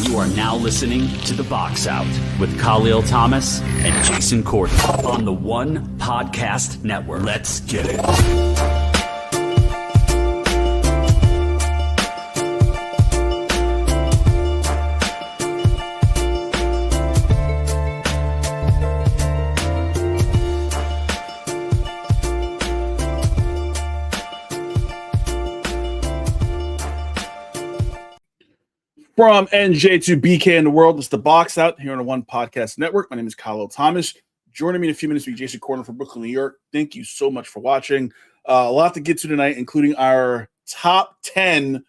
You are now listening to The Box Out with Kahlil Thomas and Jason Kahlil on the One Podcast Network. Let's get it. From NJ to BK in the world, it's The Box Out here on the One Podcast Network. My name is Kahlil Thomas. Joining me in a few minutes will be Jason Kahlil from Brooklyn, New York. Thank you so much for watching. A lot to get to tonight, including our top 10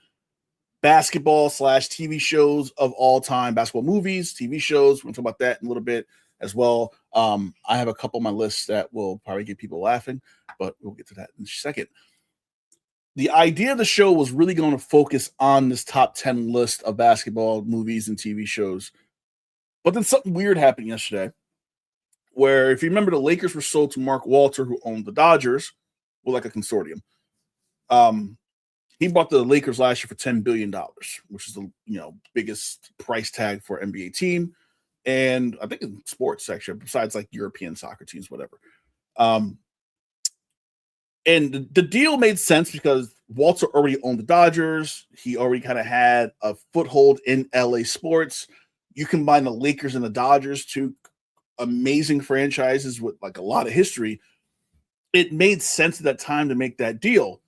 basketball / TV shows of all time. Basketball movies, TV shows. We're going to talk about that in a little bit as well. I have a couple on my list that will probably get people laughing, but we'll get to that in a second. The idea of the show was really going to focus on this top 10 list of basketball movies and TV shows. But then something weird happened yesterday where, if you remember, the Lakers were sold to Mark Walter, who owned the Dodgers, with like a consortium. He bought the Lakers last year for $10 billion, which is the biggest price tag for an NBA team. And I think in sports, actually, besides like European soccer teams, whatever. And the deal made sense because Walter already owned the Dodgers. He already kind of had a foothold in LA sports. You combine the Lakers and the Dodgers, two amazing franchises with like a lot of history. It made sense at that time to make that deal.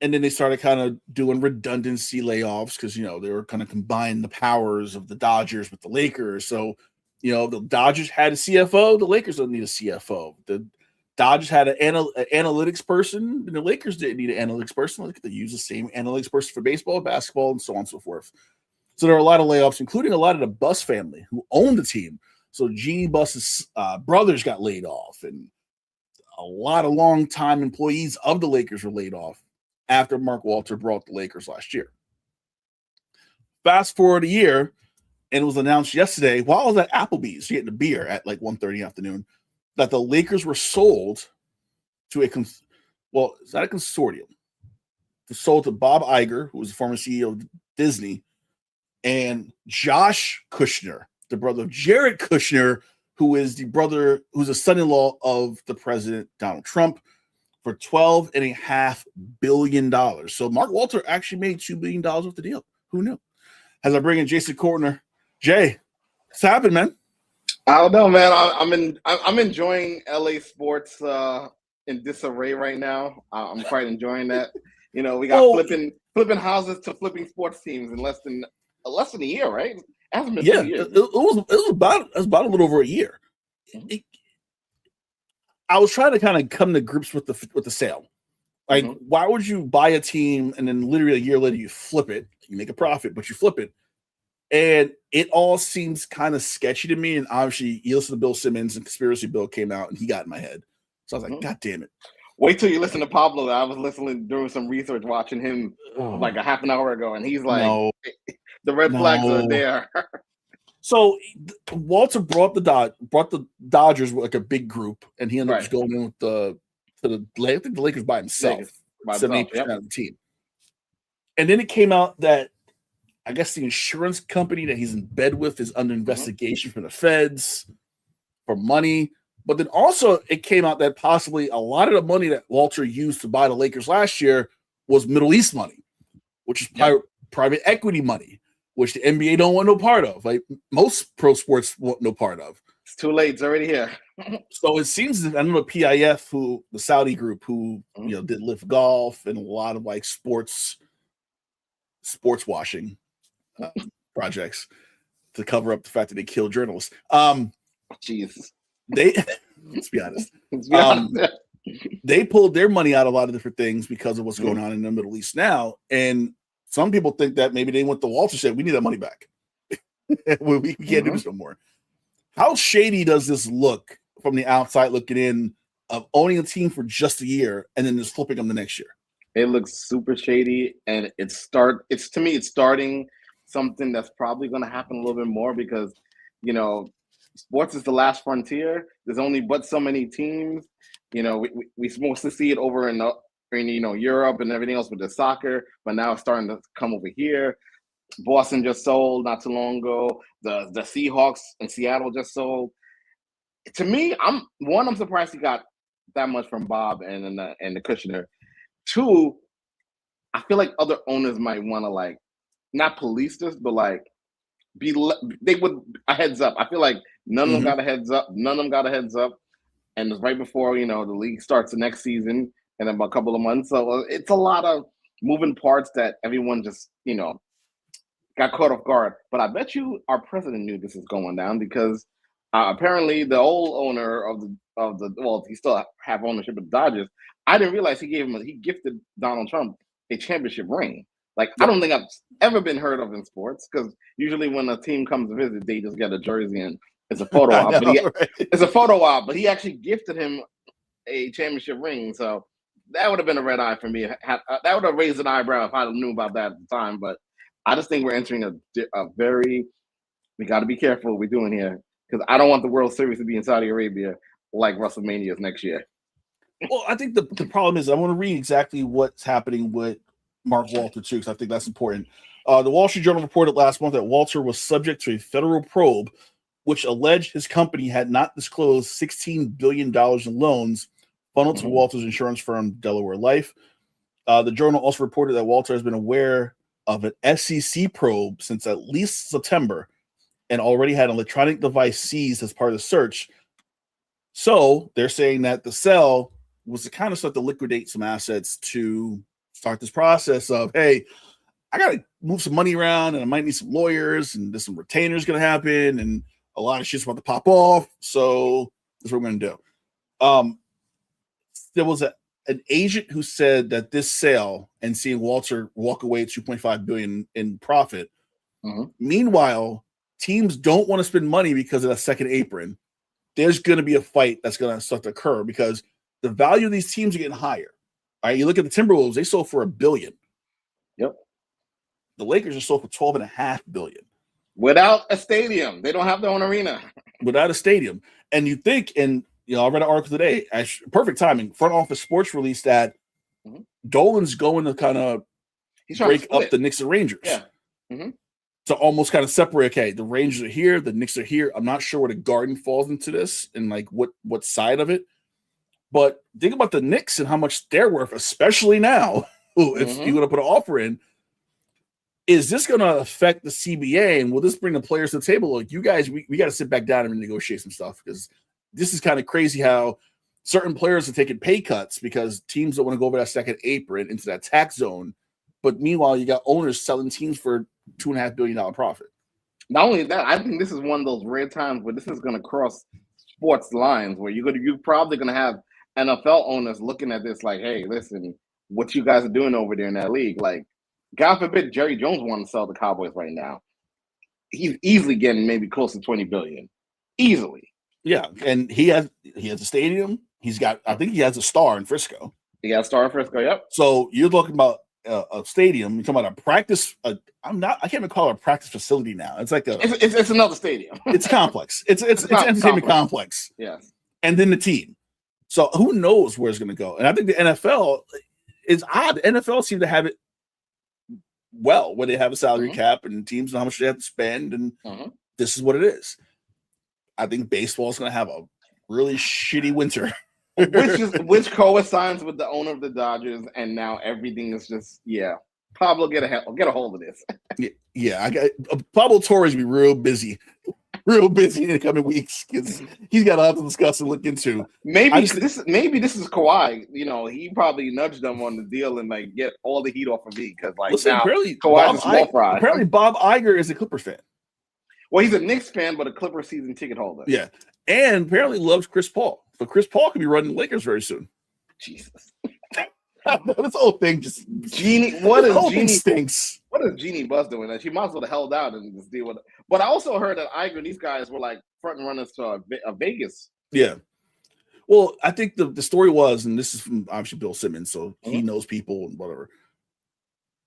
And then they started kind of doing redundancy layoffs because, they were kind of combining the powers of the Dodgers with the Lakers. So, the Dodgers had a CFO. The Lakers don't need a CFO. The Dodgers had an analytics person, and the Lakers didn't need an analytics person. They use the same analytics person for baseball, basketball, and so on and so forth. So there are a lot of layoffs, including a lot of the Buss family who owned the team. So Jeannie Buss's brothers got laid off, and a lot of longtime employees of the Lakers were laid off after Mark Walter brought the Lakers last year. Fast forward a year, and it was announced yesterday while I was at Applebee's getting a beer at like 1:30 in the afternoon, that the Lakers were sold to it's not a consortium. It's sold to Bob Iger, who was the former CEO of Disney, and Josh Kushner, the brother of Jared Kushner, who's a son-in-law of the president, Donald Trump, for $12.5 billion. So Mark Walter actually made $2 billion off the deal. Who knew? As I bring in Jason Kahlil. Jay, what's happening, man? I don't know, man. I'm enjoying LA sports in disarray right now. I'm quite enjoying that. We got flipping houses to flipping sports teams in less than a year, right? It hasn't been 2 years. It was about a little over a year. I was trying to kind of come to grips with the sale. Like, why would you buy a team and then literally a year later you flip it? You make a profit, but you flip it. And it all seems kind of sketchy to me. And obviously, you listen to Bill Simmons and Conspiracy Bill came out and he got in my head. So I was like, God damn it. Wait till you listen to Pablo. I was doing some research, watching him like a half an hour ago. And he's like, the red flags are there. So Walter brought the Dodgers with like a big group. And he ended up just going in with I think the Lakers by himself. 78% of the team. And then it came out that I guess the insurance company that he's in bed with is under investigation from the feds for money. But then also it came out that possibly a lot of the money that Walter used to buy the Lakers last year was Middle East money, which is private equity money, which the NBA don't want no part of. Like most pro sports want no part of. It's too late. It's already here. So it seems that I know PIF, who the Saudi group, who did Live Golf and a lot of like sports washing projects to cover up the fact that they kill journalists. Jesus. Let's be honest. They pulled their money out of a lot of different things because of what's going on in the Middle East now. And some people think that maybe they went to Walter said, we need that money back. we can't do this no more. How shady does this look from the outside looking in of owning a team for just a year and then just flipping them the next year? It looks super shady, and it's starting something that's probably going to happen a little bit more because, sports is the last frontier. There's only but so many teams. We supposed to see it over in Europe and everything else with the soccer, but now it's starting to come over here. Boston just sold not too long ago. The Seahawks in Seattle just sold. To me, I'm surprised he got that much from Bob and the Kushner. Two, I feel like other owners might want to like not police this, but like they would a heads up. I feel like none of them got a heads up. None of them got a heads up, and it's right before the league starts the next season in about a couple of months. So it's a lot of moving parts that everyone just got caught off guard. But I bet you our president knew this is going down because apparently the old owner of the he still have ownership of the Dodgers. I didn't realize he gifted Donald Trump a championship ring. Like, I don't think I've ever been heard of in sports because usually when a team comes to visit, they just get a jersey and it's a photo op. It's a photo op, but he actually gifted him a championship ring. So that would have been a red eye for me. That would have raised an eyebrow if I knew about that at the time. But I just think we're entering a very – we got to be careful what we're doing here because I don't want the World Series to be in Saudi Arabia like WrestleMania is next year. Well, I think the problem is I want to read exactly what's happening with Mark Walter, too, because I think that's important. The Wall Street Journal reported last month that Walter was subject to a federal probe, which alleged his company had not disclosed $16 billion in loans funneled to Walter's insurance firm, Delaware Life. The Journal also reported that Walter has been aware of an SEC probe since at least September and already had an electronic device seized as part of the search. So they're saying that the sell was to kind of start to liquidate some assets to start this process of, hey, I got to move some money around and I might need some lawyers and there's some retainers going to happen and a lot of shit's about to pop off. So that's what we're going to do. There was an agent who said that this sale and seeing Walter walk away at $2.5 billion in profit. Meanwhile, teams don't want to spend money because of that second apron. There's going to be a fight that's going to start to occur because the value of these teams are getting higher. All right, you look at the Timberwolves; they sold for $1 billion. Yep. The Lakers are sold for $12.5 billion without a stadium. They don't have their own arena. Without a stadium, and you think, and I read an article today. Perfect timing. Front Office Sports released that Dolan's going to kind of break up the Knicks and Rangers. Yeah. To almost kind of separate. Okay, the Rangers are here, the Knicks are here. I'm not sure where the Garden falls into this and like what side of it. But think about the Knicks and how much they're worth, especially now. If you're going to put an offer in, is this going to affect the CBA? And will this bring the players to the table? Like, you guys, we got to sit back down and negotiate some stuff because this is kind of crazy how certain players are taking pay cuts because teams don't want to go over that second apron into that tax zone. But meanwhile, you got owners selling teams for $2.5 billion profit. Not only that, I think this is one of those rare times where this is going to cross sports lines where you're probably going to have NFL owners looking at this like, hey, listen, what you guys are doing over there in that league. Like, God forbid Jerry Jones wants to sell the Cowboys right now. He's easily getting maybe close to $20 billion. Easily. Yeah, and he has a stadium. I think he has a star in Frisco. He got a star in Frisco, yep. So you're talking about a stadium. You're talking about a practice. I can't even call it a practice facility now. It's like it's another stadium. It's complex. It's an entertainment complex. Yes. And then the team. So who knows where it's going to go? And I think the NFL is odd. The NFL seems to have it well, where they have a salary cap and teams know how much they have to spend, and this is what it is. I think baseball is going to have a really shitty winter, which coincides with the owner of the Dodgers, and now everything is just Pablo, get a hold of this. I got Pablo Torres be real busy in the coming weeks because he's got a lot to discuss and look into. Maybe this is Kawhi. He probably nudged them on the deal and like get all the heat off of me because apparently Kawhi's a small fry. Apparently Bob Iger is a Clippers fan. Well, he's a Knicks fan, but a Clippers season ticket holder. Yeah, and apparently loves Chris Paul. So Chris Paul could be running the Lakers very soon. Jesus. This whole thing just Jeannie. What is Jeannie stinks? What is Jeannie Buss doing? She might as well have held out and just deal with it. But I also heard that Iger and these guys were like front runners to a Vegas. Yeah. Well, I think the story was, and this is from obviously Bill Simmons, so he knows people and whatever.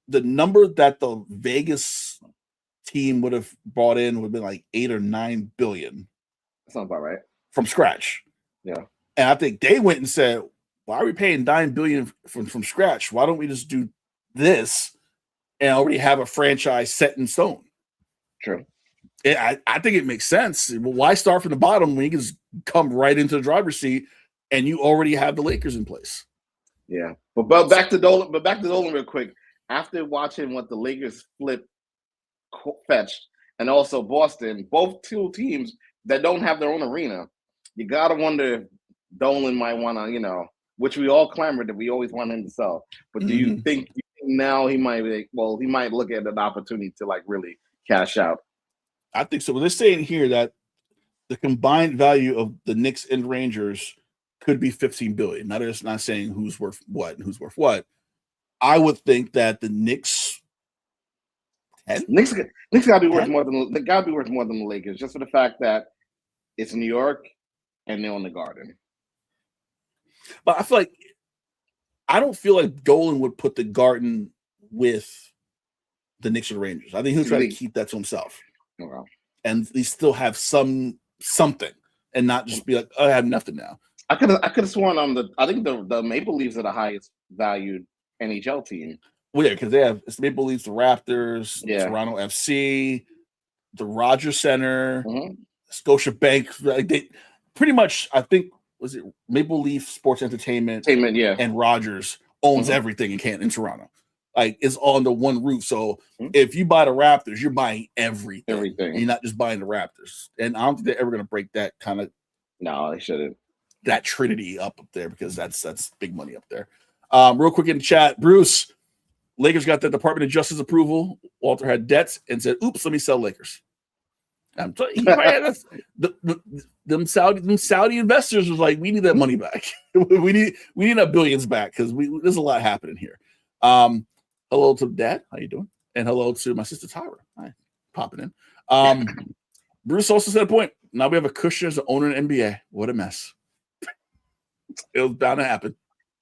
The number that the Vegas team would have brought in would have been like $8 or $9 billion. That sounds about right. From scratch. Yeah. And I think they went and said, why are we paying $9 billion from scratch? Why don't we just do this and already have a franchise set in stone. True. I think it makes sense. Why start from the bottom when you can just come right into the driver's seat and you already have the Lakers in place? Yeah, but back to Dolan. But back to Dolan real quick. After watching what the Lakers fetched, and also Boston, both two teams that don't have their own arena, you gotta wonder if Dolan might want to, which we all clamored that we always want him to sell. But do you think now he might he might look at an opportunity to like really cash out? I think so. Well, they're saying here that the combined value of the Knicks and Rangers could be $15 billion. Now, they're just not saying who's worth what and who's worth what. I would think that the Knicks got to be worth more than the Lakers, just for the fact that it's New York and they're on the Garden. But I don't feel like Dolan would put the Garden with the Knicks or Rangers. I think he'll try to keep that to himself, and he still have something, and not just be like, oh, I have nothing now. I could have sworn I think the Maple Leafs are the highest valued NHL team. Well, yeah, because they have Maple Leafs, the Raptors, Toronto FC, the Rogers Center, Scotiabank. Like they pretty much, I think, was it Maple Leaf Sports Entertainment, and Rogers owns everything in Toronto. Like it's all under one roof. So if you buy the Raptors, you're buying everything. You're not just buying the Raptors. And I don't think they're ever going to break that kind of. No, they shouldn't. That trinity up there, because that's big money up there. Real quick in the chat, Bruce, Lakers got the Department of Justice approval. Walter had debts and said, "Oops, let me sell Lakers." I'm telling you, them Saudi investors was like, "We need that money back. we need our billions back because there's a lot happening here." Hello to Dad, how you doing? And hello to my sister Tyra. Hi, popping in. Bruce also said a point. Now we have a Kushner as the owner in NBA. What a mess. It was bound to happen.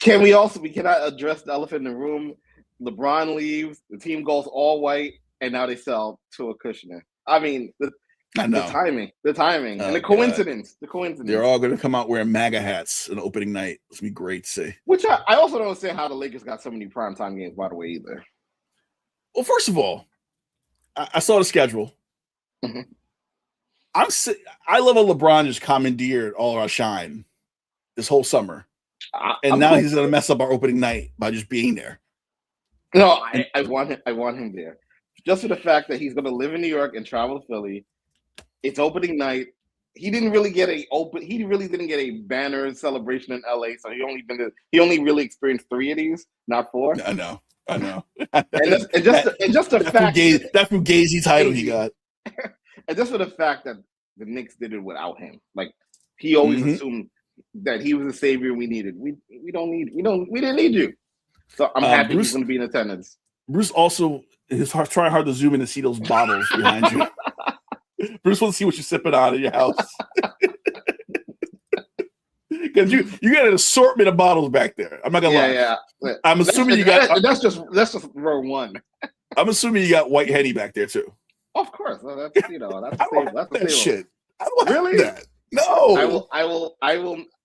We cannot address the elephant in the room. LeBron leaves, the team goes all white, and now they sell to a Kushner. I mean, the timing, and the coincidence. They're all going to come out wearing MAGA hats on opening night. It's going to be great to see. Which I also don't understand how the Lakers got so many primetime games, by the way, either. Well, first of all, I saw the schedule. I love how LeBron just commandeered all our shine this whole summer. And now he's going to mess up our opening night by just being there. No, I want him there. Just for the fact that he's going to live in New York and travel to Philly. It's opening night. He didn't really get a banner celebration in LA, so he only really experienced 3 of these, not 4. I know. and just the fact that Fugazi title he got. And just for the fact that the Knicks did it without him. Like he always assumed that he was the savior we needed. We didn't need you. So I'm happy he's going to be in attendance. Bruce also is trying hard to zoom in to see those bottles behind you. Bruce wants to see what you're sipping on in your house. Because you got an assortment of bottles back there. I'm not gonna lie. Yeah. I'm assuming you got. That's just row one. I'm assuming you got white Henny back there too. Of course, that's that shit. I don't really that. No.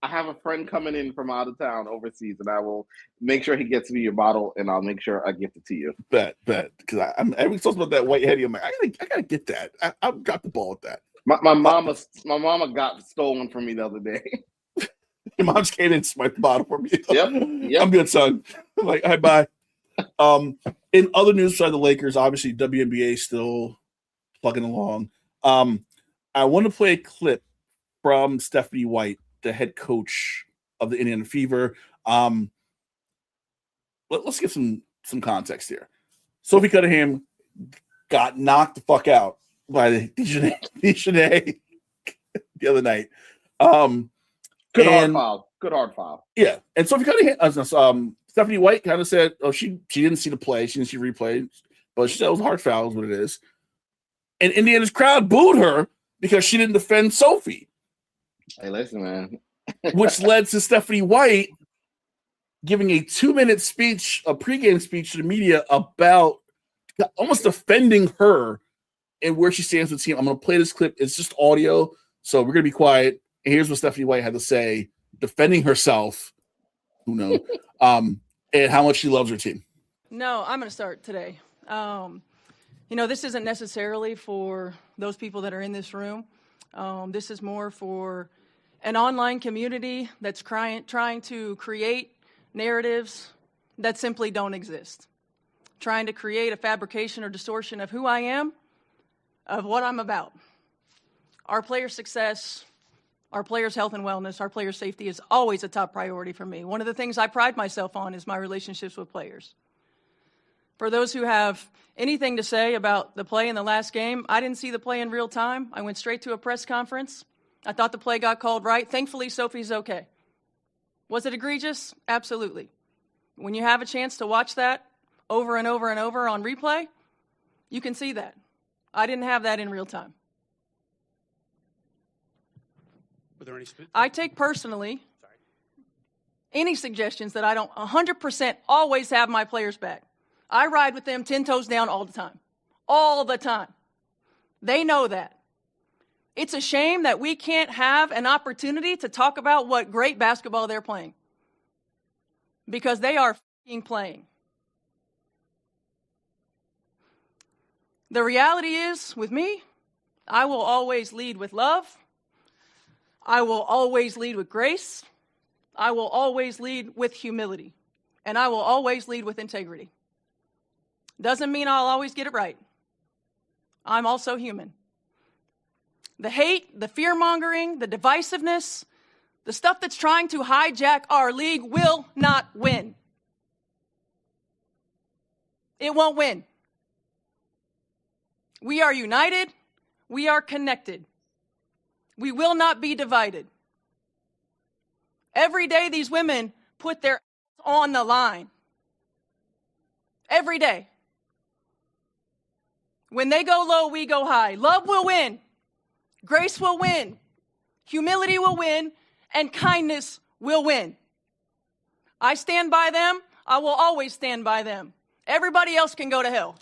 I have a friend coming in from out of town overseas, and I will make sure he gets me your bottle, and I'll make sure I gift it to you. Bet. Because every talks about that white Henny. I'm like, I gotta get that. I got the ball with that. My mama got stolen from me the other day. Your mom just came in and swiped the bottle for me. Yep. I'm good, son. I'm like, all right, bye. In other news besides the Lakers, obviously WNBA still plugging along. I want to play a clip from Stephanie White, the head coach of the Indiana Fever. Let's get some context here. Sophie Cunningham got knocked the fuck out by the Dejanay the other night. Good hard foul. Yeah, and Sophie Cunningham, Stephanie White kind of said, "Oh, she didn't see the play, she didn't see replay, but she said it was a hard foul, is what it is." And Indiana's crowd booed her because she didn't defend Sophie. Hey, listen, man. Which led to Stephanie White giving a 2-minute speech, a pregame speech to the media about almost defending her and where she stands with the team. I'm going to play this clip. It's just audio, so we're going to be quiet. And here's what Stephanie White had to say, defending herself, who knows, and how much she loves her team. No, I'm going to start today. This isn't necessarily for those people that are in this room. This is more for an online community that's trying to create narratives that simply don't exist, trying to create a fabrication or distortion of who I am, of what I'm about. Our players' success, our players' health and wellness, our players' safety is always a top priority for me. One of the things I pride myself on is my relationships with players. For those who have anything to say about the play in the last game, I didn't see the play in real time. I went straight to a press conference. I thought the play got called right. Thankfully, Sophie's okay. Was it egregious? Absolutely. When you have a chance to watch that over and over and over on replay, you can see that. I didn't have that in real time. Were there any I take personally any suggestions that I don't 100% always have my players back. I ride with them 10 toes down all the time. All the time. They know that. It's a shame that we can't have an opportunity to talk about what great basketball they're playing. Because they are f***ing playing. The reality is, with me, I will always lead with love. I will always lead with grace. I will always lead with humility. And I will always lead with integrity. Doesn't mean I'll always get it right. I'm also human. The hate, the fear-mongering, the divisiveness, the stuff that's trying to hijack our league will not win. It won't win. We are united. We are connected. We will not be divided. Every day these women put their on the line. Every day. When they go low, we go high. Love will win. Grace will win. Humility will win. And kindness will win. I stand by them. I will always stand by them. Everybody else can go to hell.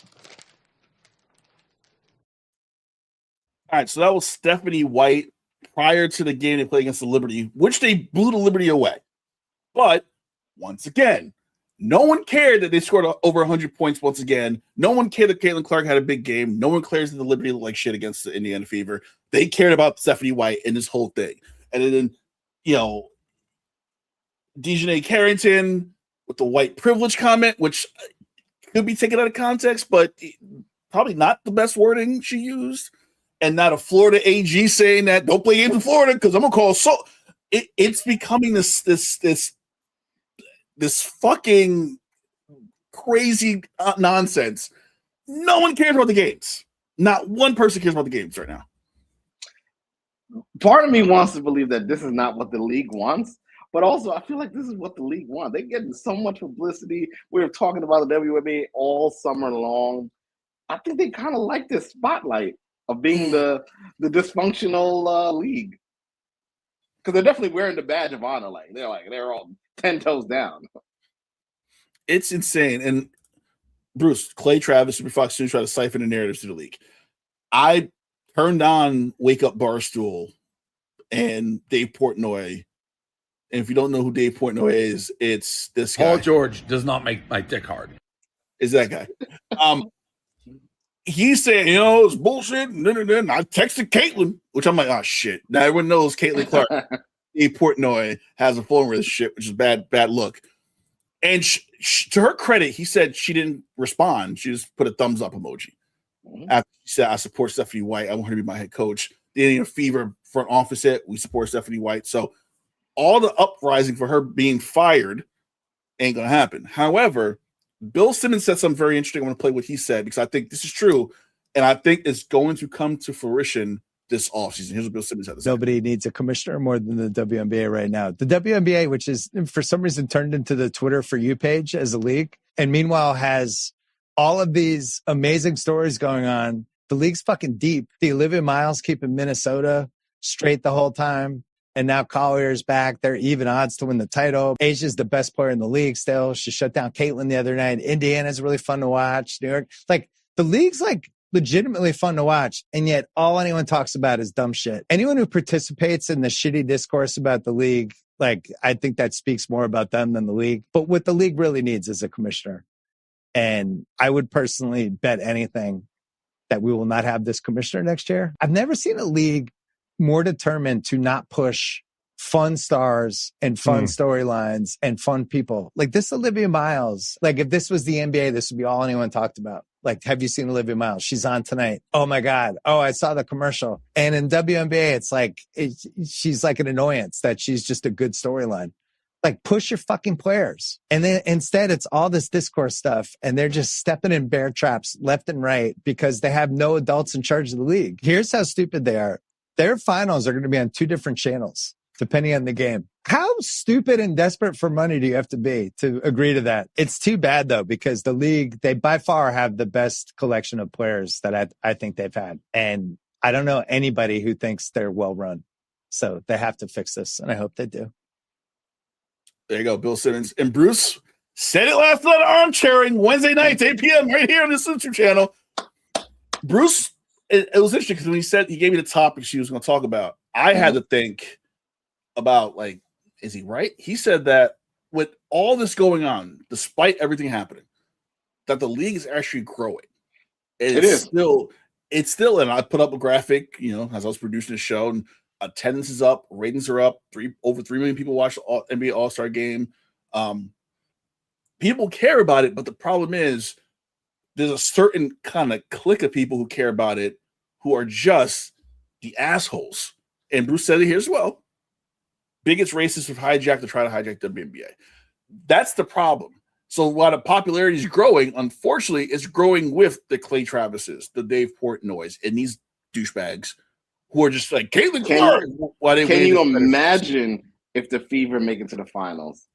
All right, so that was Stephanie White prior to the game they played against the Liberty, which they blew the Liberty away. But once again, no one cared that they scored over 100 points once again. No one cared that Caitlin Clark had a big game. No one cares that the Liberty looked like shit against the Indiana Fever. They cared about Stephanie White and this whole thing. And then, Dejanay Carrington with the white privilege comment, which could be taken out of context, but probably not the best wording she used. And not a Florida AG saying that don't play games in Florida because I'm gonna call it's becoming this fucking crazy nonsense. No one cares about the games. Not one person cares about the games right now. Part of me wants to believe that this is not what the league wants, but also I feel like this is what the league wants. They're getting so much publicity. We were talking about the WNBA all summer long. I think they kind of like this spotlight of being the dysfunctional league, because they're definitely wearing the badge of honor. They're all 10 toes down. It's insane. And Bruce, Clay Travis, Super Fox News try to siphon the narratives to the league. I turned on Wake Up Barstool and Dave Portnoy. And if you don't know who Dave Portnoy is, it's this guy. Paul George does not make my dick hard. Is that guy? He's saying, it's bullshit. And I texted Caitlin, which I'm like, oh shit. Now everyone knows Caitlin Clark, Dave Portnoy has a phone relationship, which is bad look. And to her credit, he said she didn't respond. She just put a thumbs up emoji. Mm-hmm. After she said, I support Stephanie White. I want her to be my head coach. The Indiana Fever front office we support Stephanie White. So all the uprising for her being fired ain't going to happen. However, Bill Simmons said something very interesting. I want to play what he said because I think this is true. And I think it's going to come to fruition this offseason. Here's what Bill Simmons had to say. Nobody needs a commissioner more than the WNBA right now. The WNBA, which is for some reason turned into the Twitter For You page as a league, and meanwhile has all of these amazing stories going on. The league's fucking deep. The Olivia Miles keeping Minnesota straight the whole time. And now Collier's back. They're even odds to win the title. Asia's the best player in the league still. She shut down Caitlin the other night. Indiana's really fun to watch. New York. The league's legitimately fun to watch. And yet all anyone talks about is dumb shit. Anyone who participates in the shitty discourse about the league, I think that speaks more about them than the league. But what the league really needs is a commissioner. And I would personally bet anything that we will not have this commissioner next year. I've never seen a league more determined to not push fun stars and fun storylines and fun people. Like this Olivia Miles, like if this was the NBA, this would be all anyone talked about. Like, have you seen Olivia Miles? She's on tonight. Oh my God. Oh, I saw the commercial. And in WNBA, it's like, she's like an annoyance that she's just a good storyline. Like push your fucking players. And then instead it's all this discourse stuff and they're just stepping in bear traps left and right because they have no adults in charge of the league. Here's how stupid they are. Their finals are going to be on 2 different channels, depending on the game. How stupid and desperate for money do you have to be to agree to that? It's too bad though, because the league, they by far have the best collection of players that I think they've had. And I don't know anybody who thinks they're well run. So they have to fix this. And I hope they do. There you go, Bill Simmons. And Bruce said it last night on Armchairing, Wednesday nights, 8 p.m. right here on this YouTube channel. Bruce, it was interesting because when he said he gave me the topic she was going to talk about, I had to think about, like, is he right? He said that with all this going on, despite everything happening, that the league is actually growing. It's still, and I put up a graphic, as I was producing the show, and attendance is up, ratings are up. Over 3 million people watch the NBA All-Star game. People care about it, but the problem is there's a certain kind of clique of people who care about it who are just the assholes. And Bruce said it here as well. Biggest racists have hijacked to try to hijack the WNBA. That's the problem. So while the popularity is growing, unfortunately, it's growing with the Clay Travises, the Dave Portnoys, and these douchebags who are just like Caitlin Clark. Can you imagine if the Fever make it to the finals?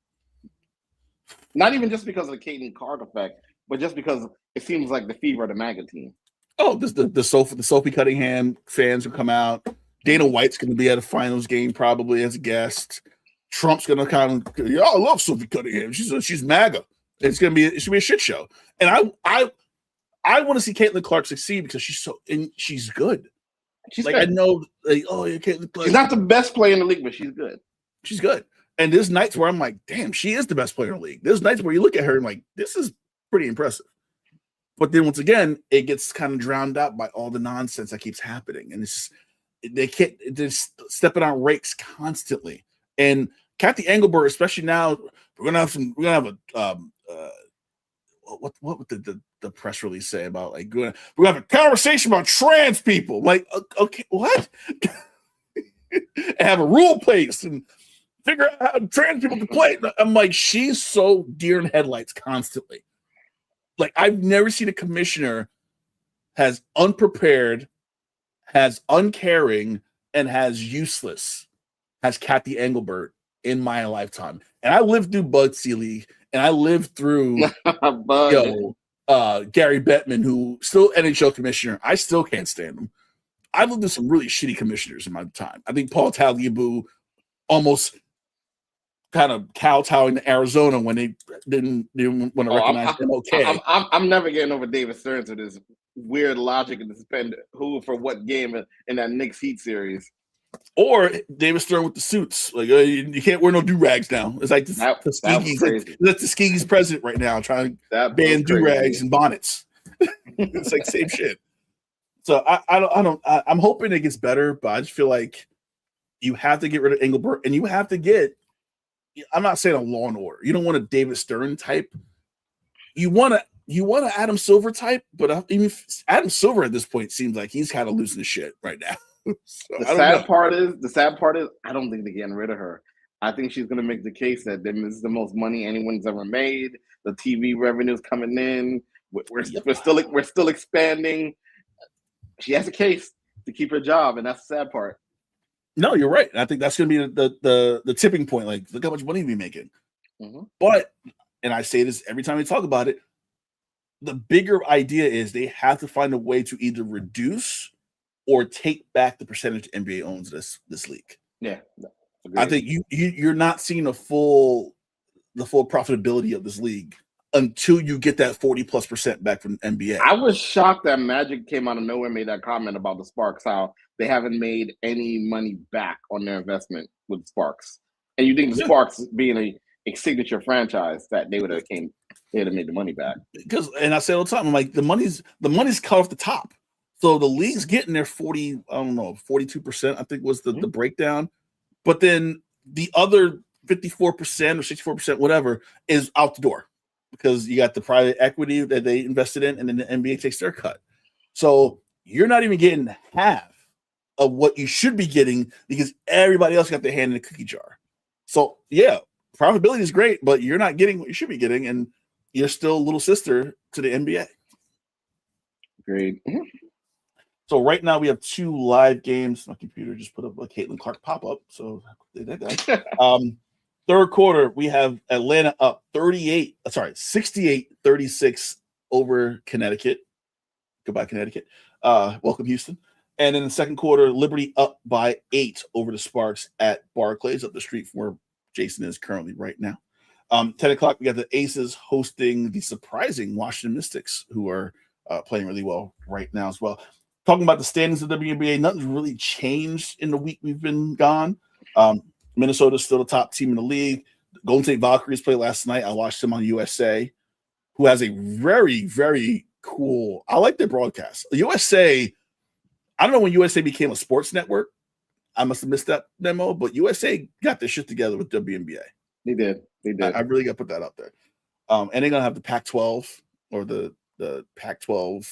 Not even just because of the Caitlin Clark effect, but just because it seems like the Fever are the MAGA team. Oh, the Sophie Cunningham fans will come out. Dana White's going to be at a finals game probably as a guest. Trump's going to kind of, I love Sophie Cunningham. She's MAGA. It's going to be a shit show. And I want to see Caitlin Clark succeed because she's good. She's like good. I know, Caitlin Clark. She's not the best player in the league, but she's good. She's good. And there's nights where I'm like, damn, she is the best player in the league. There's nights where you look at her and like, this is pretty impressive. But then once again, it gets kind of drowned out by all the nonsense that keeps happening. And they're stepping on rakes constantly. And Kathy Engelbert, especially now, we're gonna have what would the press release say about like we're gonna have a conversation about trans people? Like, okay, what? And have a rule placed and figure out how trans people can play. I'm like, she's so deer in headlights constantly. Like, I've never seen a commissioner as unprepared, as uncaring, and as useless as Kathy Engelbert in my lifetime. And I lived through Bud Selig, and I lived through Gary Bettman, who still NHL commissioner. I still can't stand him. I lived through some really shitty commissioners in my time. I think Paul Tagliabue almost kind of kowtowing to Arizona when they didn't want to recognize him. Okay, I'm never getting over David Stearns with his weird logic and to suspend who for what game in that Knicks Heat series. Or David Stern with the suits. Like, you can't wear no do-rags now. It's like that's Tuskegee's president right now trying to ban do-rags and bonnets. It's like same shit. So I'm hoping it gets better, but I just feel like you have to get rid of Engelbert and you have to get, I'm not saying a Law and Order. You don't want a David Stern type. You want an Adam Silver type, but even Adam Silver at this point seems like he's kind of losing his shit right now. So, the sad part is I don't think they're getting rid of her. I think she's going to make the case that this is the most money anyone's ever made. The TV revenue's coming in. We're still expanding. She has a case to keep her job, and that's the sad part. No, you're right. I think that's going to be the tipping point. Like, look how much money we're making. Mm-hmm. But, and I say this every time we talk about it, the bigger idea is they have to find a way to either reduce or take back the percentage NBA owns this league. Yeah, agreed. I think you're not seeing the full profitability of this league until you get that 40+% back from NBA. I was shocked that Magic came out of nowhere and made that comment about the Sparks, how they haven't made any money back on their investment with Sparks. And you think the Sparks being a signature franchise that they would have came. Yeah, to make the money back. Because, and I say all the time, I'm like, the money's cut off the top. So the league's getting their 42%, I think was the breakdown. But then the other 54% or 64%, whatever, is out the door because you got the private equity that they invested in, and then the NBA takes their cut. So you're not even getting half of what you should be getting because everybody else got their hand in the cookie jar. So yeah, profitability is great, but you're not getting what you should be getting, and you're still a little sister to the NBA. Great. So right now we have 2 live games. My computer just put up a Caitlin Clark pop-up. So third quarter, we have Atlanta up 68-36 over Connecticut. Goodbye, Connecticut. Welcome, Houston. And in the second quarter, Liberty up by 8 over the Sparks at Barclays, up the street from where Jason is currently right now. 10 o'clock, we got the Aces hosting the surprising Washington Mystics, who are playing really well right now as well. Talking about the standings of the WNBA, nothing's really changed in the week we've been gone. Minnesota's still the top team in the league. Golden State Valkyries played last night. I watched them on USA, who has a very, very cool – I like their broadcast. USA – I don't know when USA became a sports network. I must have missed that memo, but USA got their shit together with WNBA. They did. I really got to put that out there. And they're going to have the Pac-12 or the Pac-12.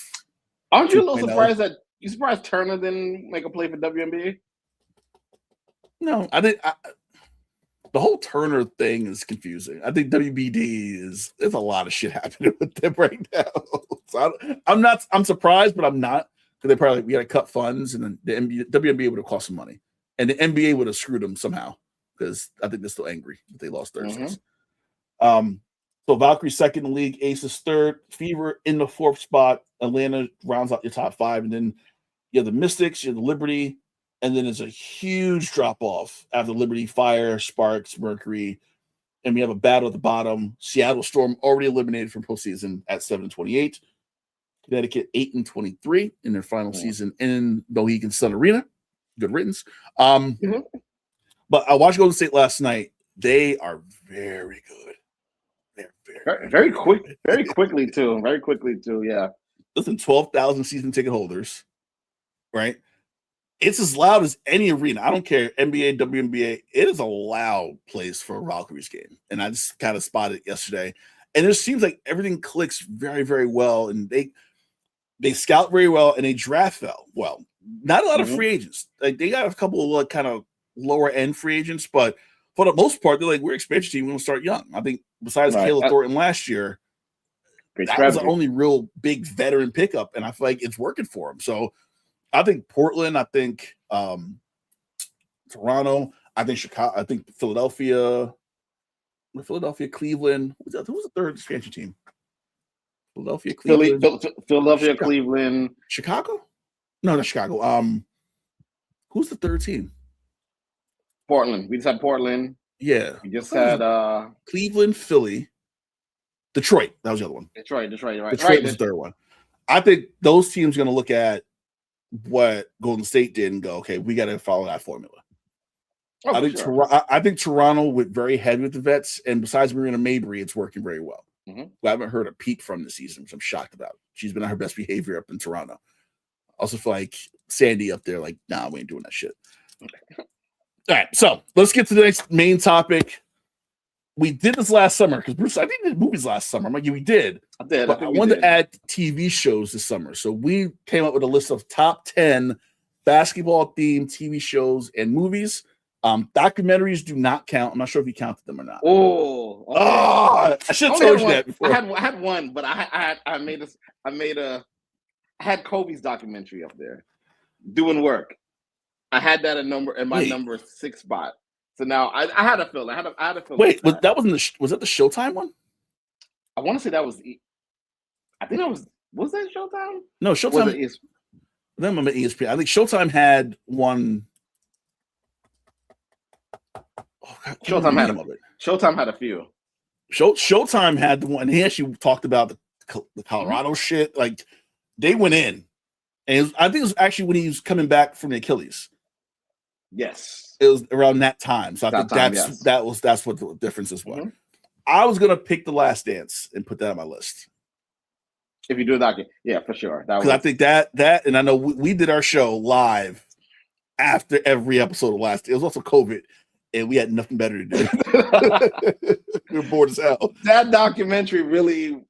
Aren't you a little surprised that you surprised Turner didn't make a play for WNBA? No, I didn't. The whole Turner thing is confusing. I think there's a lot of shit happening with them right now. So I'm surprised, but I'm not. Because we got to cut funds, and then the WNBA would have cost some money, and the NBA would have screwed them somehow. Because I think they're still angry that they lost Thursdays. So Valkyrie second in the league, Aces third, Fever in the 4th spot. Atlanta rounds out your top 5, and then you have the Mystics, you have the Liberty, and then there's a huge drop off after Liberty, Fire, Sparks, Mercury, and we have a battle at the bottom. Seattle Storm already eliminated from postseason at 7-28. Connecticut 8-23 in their final season in Mohegan Sun Arena. Good riddance. But I watched Golden State last night. They are very good. They're very quickly too. Very quickly too. Yeah. Listen, 12,000 season ticket holders, right? It's as loud as any arena. I don't care, NBA, WNBA. It is a loud place for a Valkyries game, and I just kind of spotted it yesterday. And it seems like everything clicks very, very well, and they scout very well, and they draft well. Not a lot of free agents. Like they got a couple of kind of lower end free agents, but for the most part, they're like, we're expansion team. We're gonna start young. I think besides Caleb Thornton last year, that was the only real big veteran pickup, and I feel like it's working for him. So I think Portland, I think Toronto, I think Chicago, I think Philadelphia, Cleveland. Who's the third expansion team? Philadelphia, Cleveland. Philadelphia, Cleveland. Chicago? No, not Chicago. Who's the third team? Portland. We just had Portland. Yeah. We just had Cleveland, Philly, Detroit. That was the other one. Detroit, right. Detroit was the third one. I think those teams are going to look at what Golden State did and go, okay, we got to follow that formula. Oh, I think Toronto went very heavy with the vets, and besides Marina Mabry, it's working very well. I haven't heard a peep from the season, which I'm shocked about. She's been on her best behavior up in Toronto. I also feel like Sandy up there, like, nah, we ain't doing that shit. All right, so let's get to the next main topic. We did this last summer because Bruce, I think we did movies last summer. I'm like, yeah, we did. I did. But I wanted to add TV shows this summer. So we came up with a list of top 10 basketball themed TV shows and movies. Documentaries do not count. I'm not sure if you counted them or not. Oh, I should have told you that before. I had one, but I had Kobe's documentary up there, doing work. I had that in my number 6 spot. So now I had a feel. I had a feel. Wait, was that the Showtime one? I want to say that was. I think that was that Showtime? No, Showtime. Then I'm at ESPN. I think Showtime had one. Oh, God, Showtime had a few. Showtime had the one. He actually talked about the Colorado shit. Like they went in, and I think it was actually when he was coming back from the Achilles. Yes, it was around that time. So I think that's what the differences were. I was gonna pick The Last Dance and put that on my list. If you do a documentary, yeah, for sure. Because I think that, and I know we did our show live after every episode of Last. It was also COVID, and we had nothing better to do. We were bored as hell. That documentary really,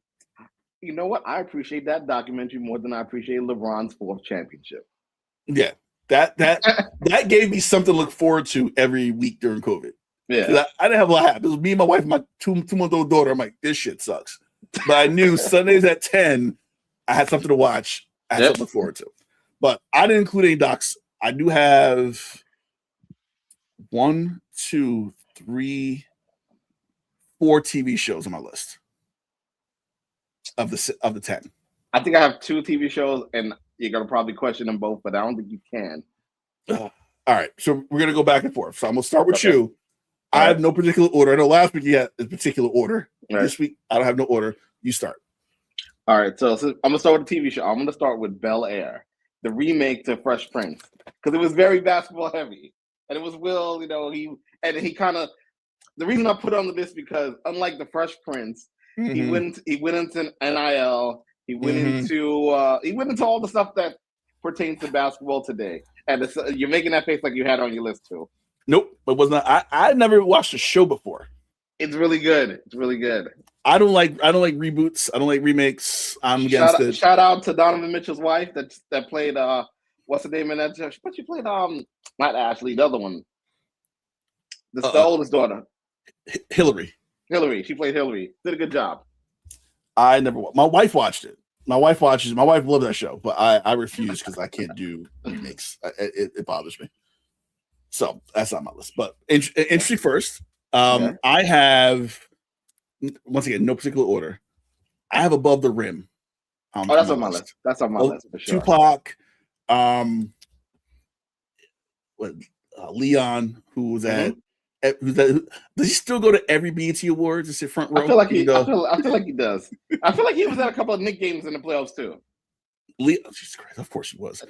you know what? I appreciate that documentary more than I appreciate LeBron's 4th championship. Yeah, that gave me something to look forward to every week during COVID. Yeah, I didn't have a lot happen. It was me and my wife, and my two-month-old daughter. I'm like, this shit sucks. But I knew Sundays at 10, I had something to watch. I had something to look forward to. But I didn't include any docs. I do have 1, 2, 3, 4 TV shows on my list of the 10. I think I have 2 TV shows, and you're gonna probably question them both, but I don't think you can. All right, so we're gonna go back and forth. So I'm gonna start with you. I have no particular order. I know last week you had a particular order. Right. This week I don't have no order. You start. All right, so I'm gonna start with the TV show. I'm gonna start with Bel Air, the remake to Fresh Prince, because it was very basketball heavy, and it was Will. You know, he kind of. The reason I put it on the list because unlike the Fresh Prince, he went into NIL. He went into all the stuff that pertains to basketball today. And you're making that face like you had on your list too. Nope, it was not. I never watched the show before. It's really good. It's really good. I don't like reboots. I don't like remakes. I'm against it. Shout out to Donovan Mitchell's wife that played what's the name in that? But she played not Ashley, the other one. The oldest daughter. Hillary. She played Hillary. Did a good job. I never. My wife watched it. My wife loved that show, but I refuse because I can't do remakes. It bothers me. So that's on my list. But entry first. I have, once again, no particular order. I have Above the Rim. That's on my list. That's on my list for sure. Tupac, Leon, who was at. Does he still go to every BET Awards and sit front row? I feel like he does. I feel like he was at a couple of Knicks games in the playoffs too. Jesus Christ, of course he was.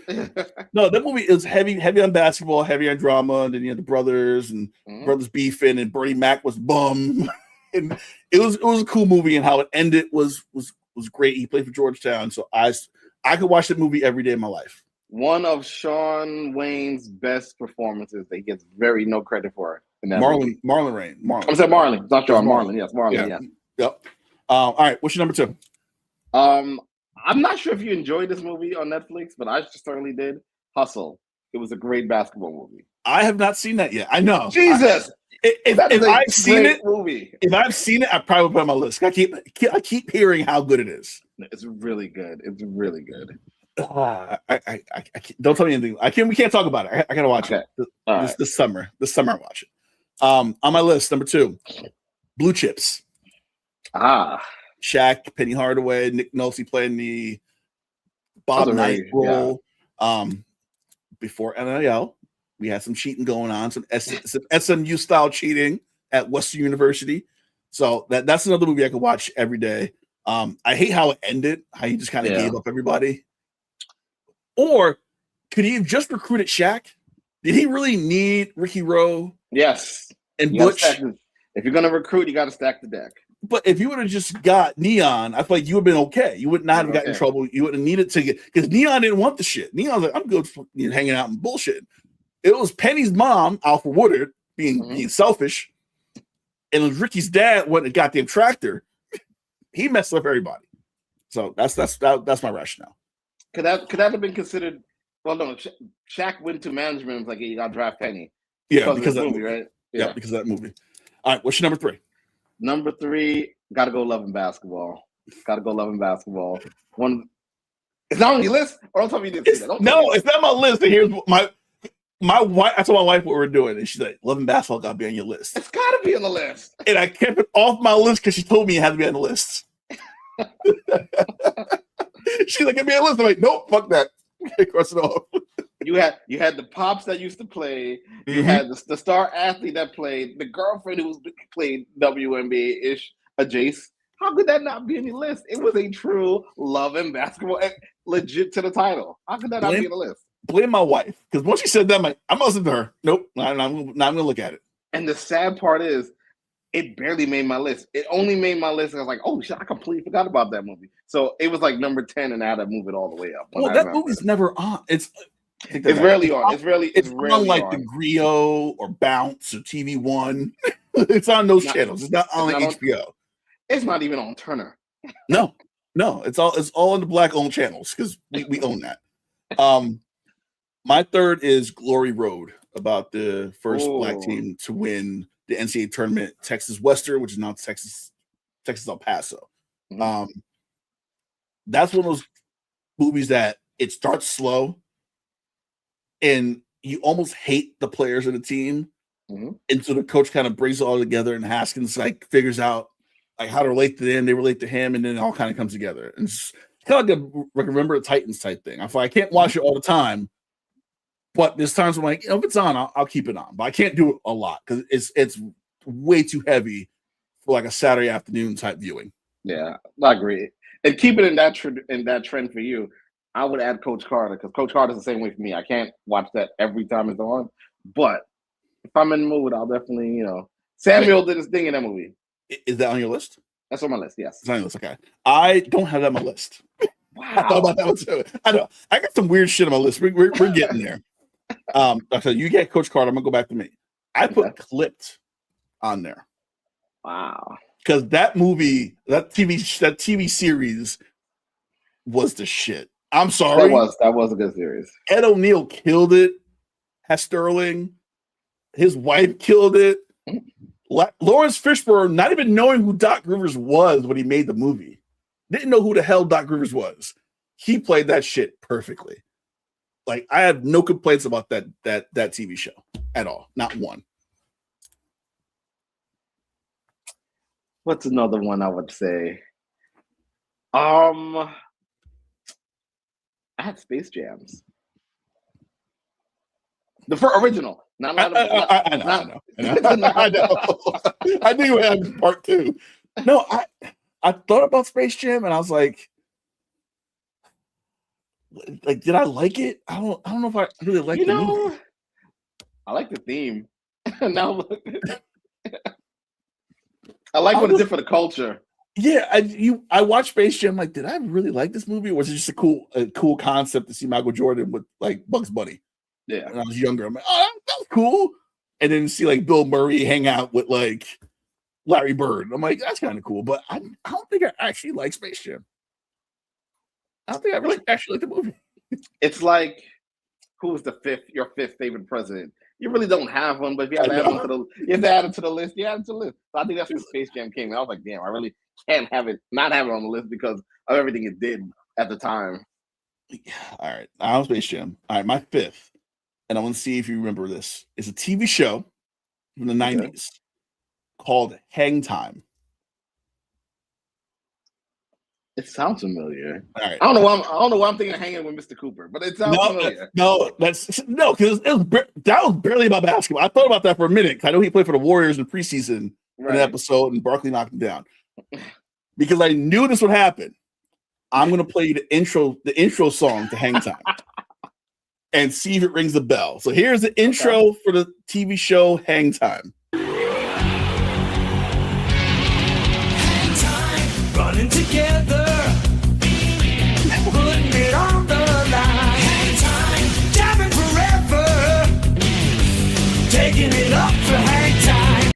No, that movie is heavy on basketball, heavy on drama, and then you had the brothers and brothers beefing, and Bernie Mac was bum. And it was a cool movie, and how it ended was great. He played for Georgetown, so I could watch that movie every day of my life. One of Shawn Wayne's best performances that he gets no credit for. Marlon Rain. I'm saying Marlon. It's not Sean. Marlon. Yes, Marlon. Yeah. Yep. All right. What's your number 2? I'm not sure if you enjoyed this movie on Netflix, but I certainly did. Hustle. It was a great basketball movie. I have not seen that yet. I know. Jesus. If I've seen it, movie. If I've seen it, I probably put it on my list. I keep hearing how good it is. It's really good. It's really good. I don't tell me anything. We can't talk about it. I gotta watch it this summer. This summer I watch it. On my list, number 2, Blue Chips. Shaq, Penny Hardaway, Nick Nolte playing the Bob Knight role. Yeah. Before NIL, we had some cheating going on, some SMU style cheating at Western University. So that's another movie I could watch every day. I hate how it ended, how he just kind of gave up everybody. Or could he have just recruited Shaq? Did he really need Ricky Rowe? Yes. And Butch? If you're going to recruit, you got to stack the deck. But if you would have just got Neon, I feel like you would have been okay. You would not have gotten in trouble. You would have needed to get, because Neon didn't want the shit. Neon was like, I'm good for hanging out and bullshit. It was Penny's mom, Alfred Woodard, being selfish. And it was Ricky's dad wanting a goddamn tractor. He messed up everybody. So that's my rationale. Could that have been considered? Well, no. Shaq went to management and was like, "Yeah, you got to draft Penny." Yeah, because of that movie, right? Yeah, because of that movie. All right, what's your number 3? Number 3, got to go Love and Basketball. Got to go Love and Basketball. It's not on your list, or don't tell me you didn't see that. No, it's not on my list. And here's my wife. I told my wife what we were doing, and she's like, "Love and Basketball got to be on your list." It's got to be on the list. And I kept it off my list because she told me it had to be on the list. She's like, "Get me on the list." I'm like, "Nope, fuck that." Cross it off. You had the pops that used to play. You had the star athlete that played. The girlfriend who played WNBA-ish, a Jace. How could that not be on your list? It was a true Love and Basketball, legit to the title. How could that not be on the list? Blame my wife, because once she said that, I'm not listening to her. Nope, I'm not going to look at it. And the sad part is, it barely made my list. It only made my list. I was like, oh shit, I completely forgot about that movie. So it was like number 10, and I had to move it all the way up. Well, that movie's never on. It's rarely on. It's rarely on like on. the Grio or Bounce or TV One. It's on those channels. It's not on HBO. It's not even on Turner. No, it's all in the black owned channels because we own that. My third is Glory Road, about the first black team to win the NCAA tournament, Texas Western, which is now Texas El Paso. Mm-hmm. That's one of those movies that it starts slow and you almost hate the players of the team. Mm-hmm. And so the coach kind of brings it all together, and Haskins like figures out like how to relate to them, they relate to him, and then it all kind of comes together. And it's kind of like a Remember the Titans type thing. I can't watch it all the time, but there's times when like, if it's on, I'll keep it on. But I can't do it a lot because it's way too heavy for like a Saturday afternoon type viewing. Yeah, I agree. And keep it in that trend for you. I would add Coach Carter, because Coach Carter's the same way for me. I can't watch that every time it's on, but if I'm in the mood, I'll definitely, Samuel did his thing in that movie. Is that on your list? That's on my list, yes. It's on your list, okay. I don't have that on my list. Wow. I thought about that one too. I know. I got some weird shit on my list. We're getting there. So you get Coach Carter. I'm going to go back to me. I put Clipped on there. Wow. Because that movie, that TV series was the shit. I'm sorry. That was a good series. Ed O'Neill killed it. Has Sterling. His wife killed it. Lawrence Fishburne, not even knowing who Doc Rivers was when he made the movie, didn't know who the hell Doc Rivers was. He played that shit perfectly. Like, I have no complaints about that TV show at all. Not one. What's another one I would say? I had Space Jams. The original. I know. I knew it had part two. No, I thought about Space Jam and I was like, did I like it? I don't know if I really like the movie. I like the theme. Now I like what it did for the culture. Yeah, I watched Space Jam. Like, did I really like this movie, or was it just a cool concept to see Michael Jordan with like Bugs Bunny? Yeah, when I was younger, I'm like, oh, that was cool. And then see like Bill Murray hang out with like Larry Bird. I'm like, that's kind of cool, but I don't think I actually like Space Jam. I don't think I really actually like the movie. It's like, who's your fifth favorite president? You really don't have one, but if you have to add one to the list, you add it to the list. So I think that's when Space Jam came. And I was like, damn, I really can't not have it on the list because of everything it did at the time. All right, I was Space Jam. All right, my fifth, and I want to see if you remember this. It's a TV show from the 90s called Hang Time. It sounds familiar. All right. I don't know why I'm thinking of Hanging with Mr. Cooper, but it sounds familiar. Because that was barely about basketball. I thought about that for a minute. I know he played for the Warriors in preseason in an episode, and Barkley knocked him down. Because I knew this would happen, I'm going to play you the intro song to Hang Time, and see if it rings a bell. So here's the intro for the TV show Hang Time. Hang time, running together, putting it on the line. Hang time, diving forever, taking it up for Hang Time.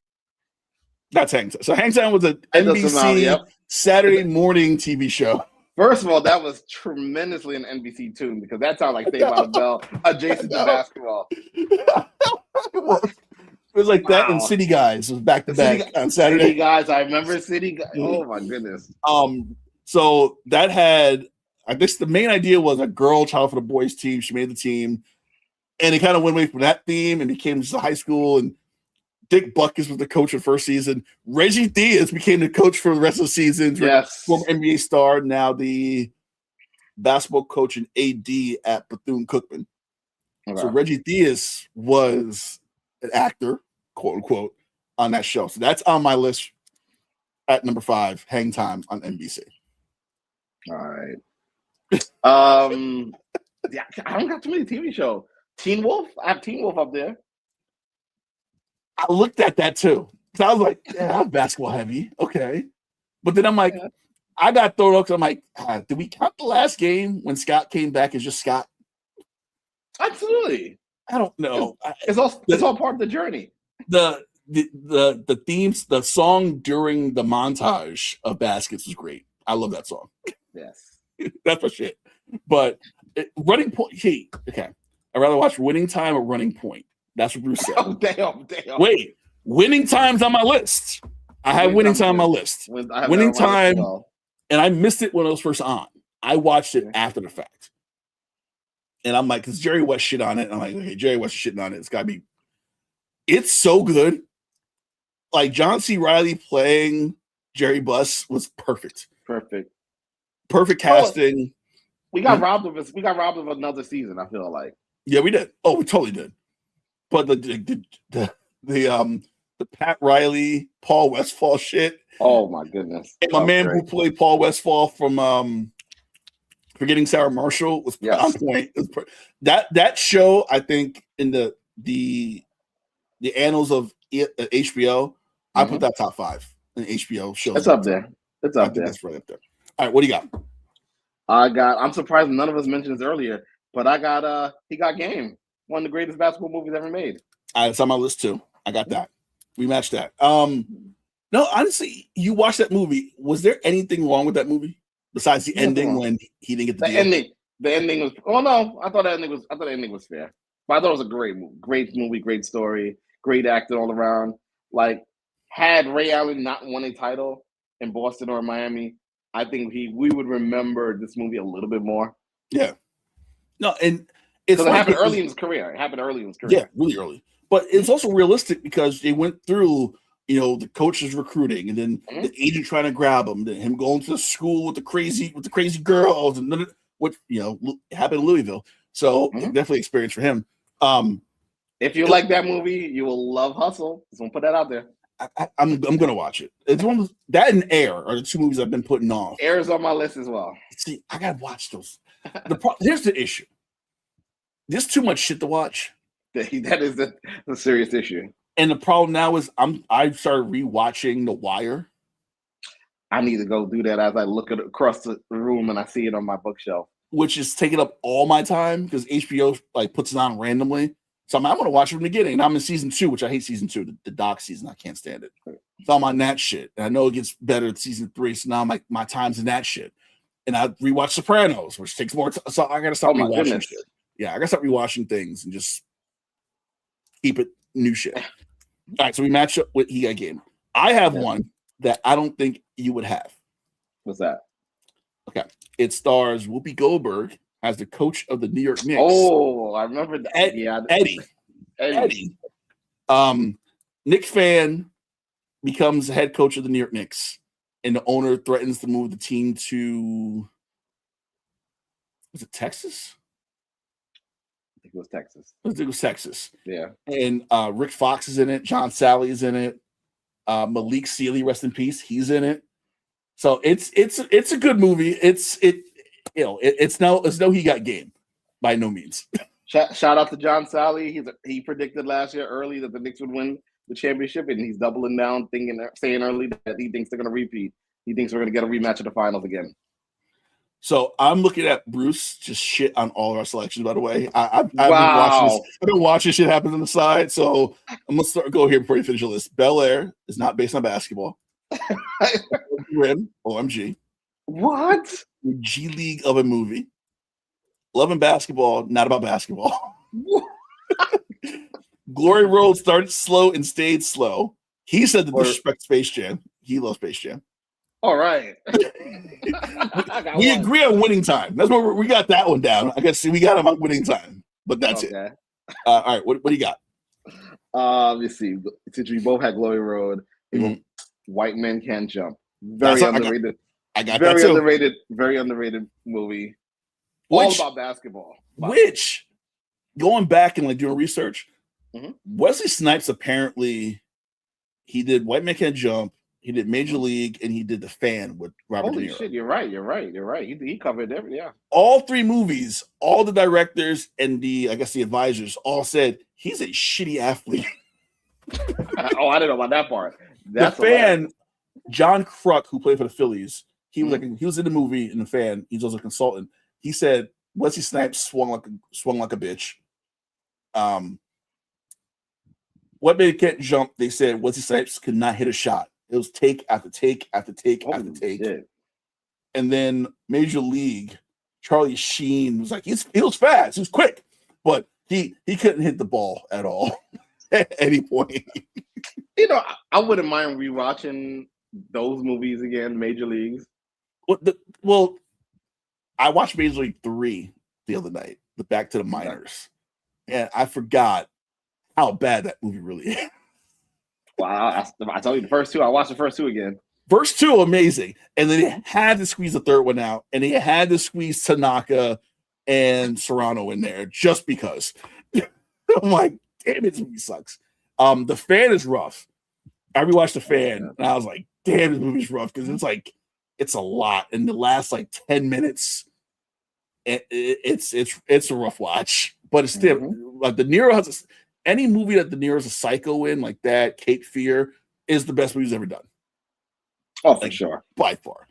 That's Hang Time. So Hang Time was an NBC Saturday morning TV show. First of all, that was tremendously an NBC tune because that sounded like Saved by the Bell adjacent to basketball. It was like that and City Guys was back to back on Saturday. City Guys, I remember City Guys. Oh my goodness. So that had, I guess the main idea was a girl child for the boys team. She made the team, and it kind of went away from that theme and became just a high school. And Dick Butkus was the coach for the first season. Reggie Diaz became the coach for the rest of the season. Yes. Former NBA star, now the basketball coach and AD at Bethune-Cookman. Okay. So Reggie Diaz was an actor, quote unquote, on that show. So that's on my list at number 5, Hang Time on NBC. All right. Yeah, I don't got too many TV shows. Teen Wolf? I have Teen Wolf up there. I looked at that too. So I was like, yeah, I'm basketball heavy. Okay. But then I'm like, I got thrown off because I'm like, did we count the last game when Scott came back as just Scott? Absolutely. I don't know. It's all part of the journey. The themes, the song during the montage of baskets was great. I love that song. Yes. That's my shit. But running point, okay. I'd rather watch Winning Time or Running Point. That's what Bruce said. Oh, damn. Wait, Winning Time's on my list. I have Winning Time on my list. Winning Time, and I missed it when it was first on. I watched it after the fact. And I'm like, because Jerry West shit on it. And I'm like, okay, Jerry West is shitting on it. It's got to be. It's so good. Like John C. Reilly playing Jerry Buss was perfect. Perfect casting. We got robbed of this. We got robbed of another season. I feel like. Yeah, we did. Oh, we totally did. But the Pat Riley, Paul Westphal shit. Oh my goodness! And my man who played Paul Westphal from Forgetting Sarah Marshall was on point. That show, I think, in the annals of HBO, I put that top 5 in HBO shows. It's up there. It's up there. That's right up there. All right, what do you got? I'm surprised none of us mentioned this earlier, but I got He Got Game, one of the greatest basketball movies ever made. It's on my list too. I got that. We matched that. No, honestly, you watched that movie. Was there anything wrong with that movie besides the ending when he didn't get the deal? The ending was. Oh no, I thought the ending was fair. But I thought it was a great movie, great story, great acting all around. Like, had Ray Allen not won a title in Boston or Miami, I think we would remember this movie a little bit more. Yeah. No, and it happened early in his career. Yeah, really early. But it's also realistic because they went through, the coaches recruiting and then the agent trying to grab him, then him going to the school with the crazy girls, and then what happened in Louisville. So definitely experience for him. If you like that movie, you will love Hustle. Just want to put that out there. I'm gonna watch it. It's one of that and Air are the 2 movies I've been putting off. Air is on my list as well. See, I gotta watch those. Here's the issue. There's too much shit to watch. That is the serious issue. And the problem now is I've started rewatching The Wire. I need to go do that as I look across the room and I see it on my bookshelf, which is taking up all my time because HBO puts it on randomly. So I'm going to watch it from the beginning. And I'm in season 2, which I hate season 2, the doc season. I can't stand it. So I'm on that shit. And I know it gets better at season 3. So now my time's in that shit. And I rewatch Sopranos, which takes more time. So I got to start rewatching shit. Yeah, I got to start rewatching things and just keep it new shit. All right, so we match up with He Got Game. I have one that I don't think you would have. What's that? Okay. It stars Whoopi Goldberg as the coach of the New York Knicks. Oh, I remember that. Eddie. Knicks fan becomes the head coach of the New York Knicks, and the owner threatens to move the team to, was it Texas? I think it was Texas. I think it was Texas. Yeah. And Rick Fox is in it. John Sally is in it. Malik Sealy, rest in peace. He's in it. So it's a good movie. It's no He Got Game by no means. Shout out to John Sally. He predicted last year early that the Knicks would win the championship, and he's doubling down, saying early that he thinks they're going to repeat. He thinks we're going to get a rematch of the finals again. So I'm looking at Bruce just shit on all of our selections. By the way, I've been watching this. I've been watching shit happen on the side. So I'm gonna go here before you finish your list. Bel Air is not based on basketball. Rim, OMG. What? G League of a movie. Love and Basketball, not about basketball. Glory Road started slow and stayed slow. He said the disrespect Space Jam. He loves Space Jam. All right. We agree on Winning Time. That's what we got that one down. I guess we got him on Winning Time, but that's it. All right, what do you got? Let's see. Since we both had Glory Road, White Men Can't Jump. Very underrated. I got very that too. underrated. Very underrated movie. All about basketball. Which, going back and doing research, Wesley Snipes apparently he did White Man Can't Jump. He did Major League, and he did The Fan with Robert De Niro. Holy shit, you're right. He covered everything, yeah. All 3 movies, all the directors and the advisors all said he's a shitty athlete. Oh, I didn't know about that part. That's the fan, John Kruk, who played for the Phillies, he was he was in the movie in the fan. He's also a consultant. He said Wesley Snipes swung like a bitch. What made Kent jump? They said Wesley Snipes could not hit a shot. It was take after take after take after take. Shit. And then Major League, Charlie Sheen was like, he was fast, he was quick, but he couldn't hit the ball at all at any point. You know, I wouldn't mind rewatching those movies again, Major Leagues. Well, I watched Major League 3 the other night, the Back to the Minors, and I forgot how bad that movie really is. Wow, I told you the first two. I watched the first two again. First two, amazing. And then they had to squeeze the third one out, and they had to squeeze Tanaka and Serrano in there just because. I'm like, damn, this movie sucks. The Fan is rough. I rewatched The Fan, and I was like, damn, this movie's rough because it's a lot. In the last 10 minutes, it's a rough watch. But it's still like De Niro has any movie that De Niro's a psycho in, like that, Cape Fear, is the best movie he's ever done. Oh, for sure. By far.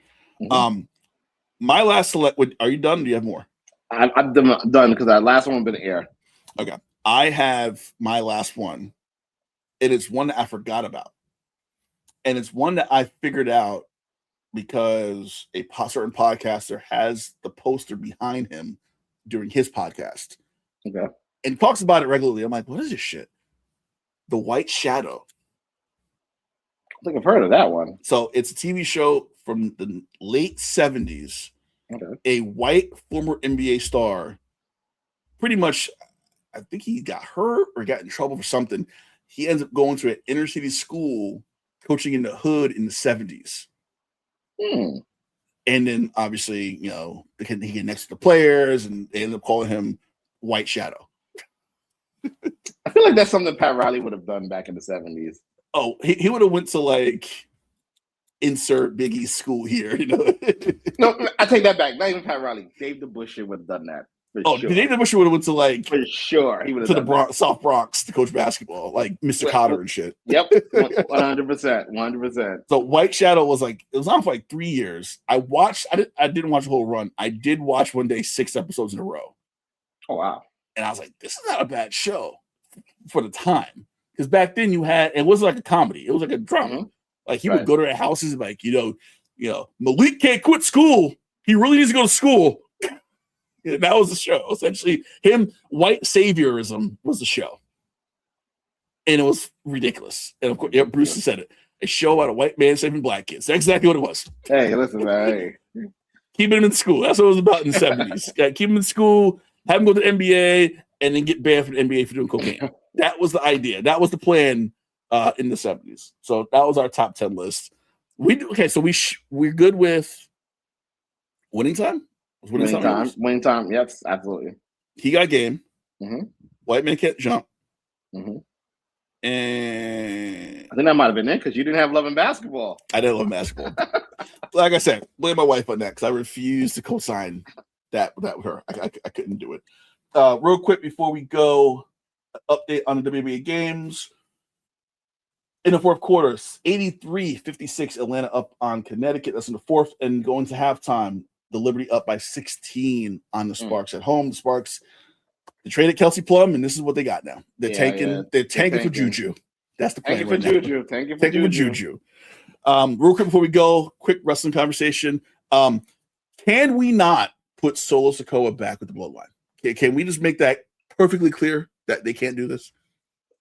My last select. Are you done? Or do you have more? I'm done because that last one been air. Okay. I have my last one. It is one that I forgot about. And it's one that I figured out because a certain podcaster has the poster behind him during his podcast. Okay. And talks about it regularly. I'm like, what is this shit? The White Shadow. I think I've heard of that one. So it's a TV show from the late 70s. Okay. A white former NBA star, pretty much, I think he got hurt or got in trouble for something. He ends up going to an inner city school, coaching in the hood in the 70s. And then obviously, he get next to the players and they end up calling him White Shadow. I feel like that's something Pat Riley would have done back in the 70s. Oh, he would have went to insert Biggie's school here, No, I take that back. Not even Pat Riley. Dave DeBusschere would have done that. Sure. Dave DeBusschere would have went to for sure. He would have to the South Bronx to coach basketball, like Mr. Cotter and shit. Yep, 100%. So White Shadow was it was on for 3 years. I didn't watch the whole run. I did watch one day 6 episodes in a row. Oh wow. And I was like, this is not a bad show for the time. Because back then it wasn't like a comedy, it was like a drama. Like he would go to their houses and Malik can't quit school. He really needs to go to school. And that was the show. Essentially, white saviorism was the show. And it was ridiculous. And of course, Bruce said it. A show about a white man saving black kids. That's exactly what it was. Hey, listen, man. Keeping him in school. That's what it was about in the 70s. Keep him in school, have him go to the NBA, and then get banned from the NBA for doing cocaine. That was the idea. That was the plan in the 70s. So that was our top 10 list. So we're good with Winning Time? Winning Time. Yes, absolutely. He Got Game. White Man Can't Jump. And I think that might have been it because you didn't have Love and Basketball. I didn't love basketball. Like I said, blame my wife on that because I refused to co-sign that with her. I couldn't do it. Real quick before we go, update on the WNBA games. In the fourth quarter, 83-56, Atlanta up on Connecticut. That's in the fourth. And going to halftime, the Liberty up by 16 on the Sparks at home. The Sparks, they traded Kelsey Plum, and this is what they got now. They're tanking for Juju. That's the plan right now. Tanking for Juju. Real quick before we go, quick wrestling conversation. Can we not put Solo Sikoa back with the Bloodline? Can we just make that perfectly clear that they can't do this?